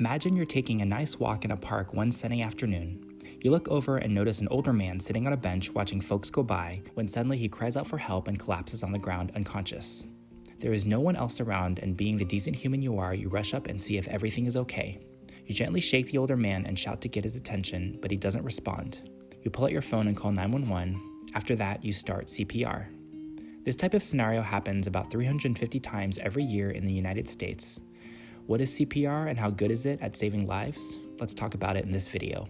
Imagine you're taking a nice walk in a park one sunny afternoon. You look over and notice an older man sitting on a bench watching folks go by when suddenly he cries out for help and collapses on the ground unconscious. There is no one else around, and being the decent human you are, you rush up and see if everything is okay. You gently shake the older man and shout to get his attention, but he doesn't respond. You pull out your phone and call 911. After that, you start CPR. This type of scenario happens about 350 times every year in the United States. What is CPR and how good is it at saving lives? Let's talk about it in this video.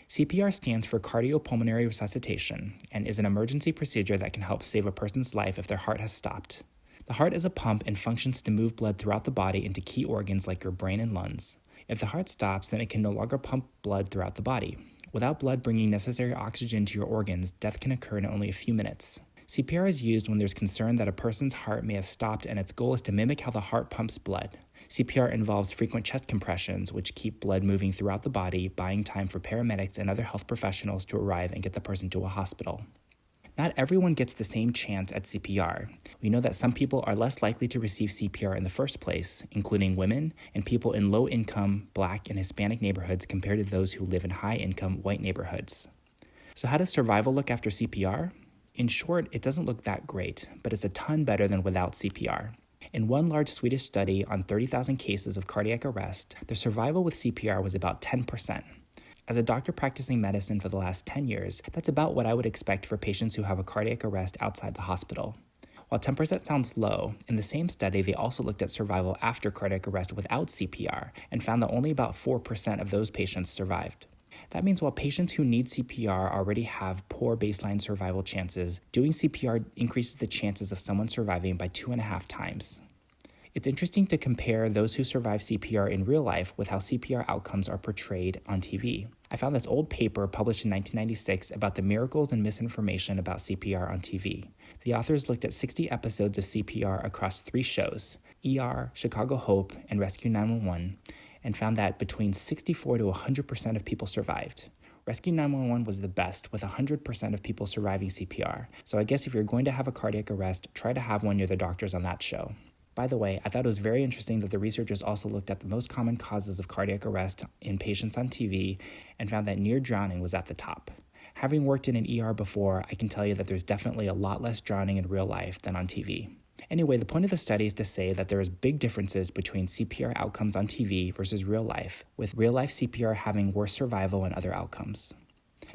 CPR stands for Cardiopulmonary Resuscitation and is an emergency procedure that can help save a person's life if their heart has stopped. The heart is a pump and functions to move blood throughout the body into key organs like your brain and lungs. If the heart stops, then it can no longer pump blood throughout the body. Without blood bringing necessary oxygen to your organs, death can occur in only a few minutes. CPR is used when there's concern that a person's heart may have stopped, and its goal is to mimic how the heart pumps blood. CPR involves frequent chest compressions, which keep blood moving throughout the body, buying time for paramedics and other health professionals to arrive and get the person to a hospital. Not everyone gets the same chance at CPR. We know that some people are less likely to receive CPR in the first place, including women and people in low-income Black and Hispanic neighborhoods compared to those who live in high-income white neighborhoods. So how does survival look after CPR? In short, it doesn't look that great, but it's a ton better than without CPR. In one large Swedish study on 30,000 cases of cardiac arrest, the survival with CPR was about 10%. As a doctor practicing medicine for the last 10 years, that's about what I would expect for patients who have a cardiac arrest outside the hospital. While 10% sounds low, in the same study they also looked at survival after cardiac arrest without CPR and found that only about 4% of those patients survived. That means while patients who need CPR already have poor baseline survival chances, doing CPR increases the chances of someone surviving by 2.5 times. It's interesting to compare those who survive CPR in real life with how CPR outcomes are portrayed on TV. I found this old paper published in 1996 about the miracles and misinformation about CPR on TV. The authors looked at 60 episodes of CPR across 3 shows, ER, Chicago Hope, and Rescue 911, and found that between 64 to 100% of people survived. Rescue 911 was the best, with 100% of people surviving CPR. So I guess if you're going to have a cardiac arrest, try to have one near the doctors on that show. By the way, I thought it was very interesting that the researchers also looked at the most common causes of cardiac arrest in patients on TV and found that near drowning was at the top. Having worked in an ER before, I can tell you that there's definitely a lot less drowning in real life than on TV. Anyway, the point of the study is to say that there is big differences between CPR outcomes on TV versus real life, with real life CPR having worse survival and other outcomes.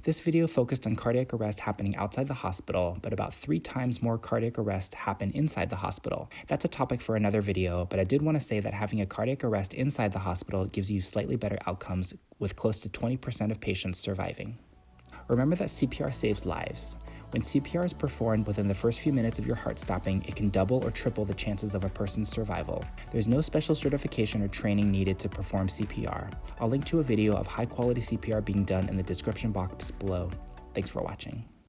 This video focused on cardiac arrest happening outside the hospital, but about 3 times more cardiac arrests happen inside the hospital. That's a topic for another video, but I did want to say that having a cardiac arrest inside the hospital gives you slightly better outcomes, with close to 20% of patients surviving. Remember that CPR saves lives. When CPR is performed within the first few minutes of your heart stopping, it can double or triple the chances of a person's survival. There's no special certification or training needed to perform CPR. I'll link to a video of high-quality CPR being done in the description box below. Thanks for watching.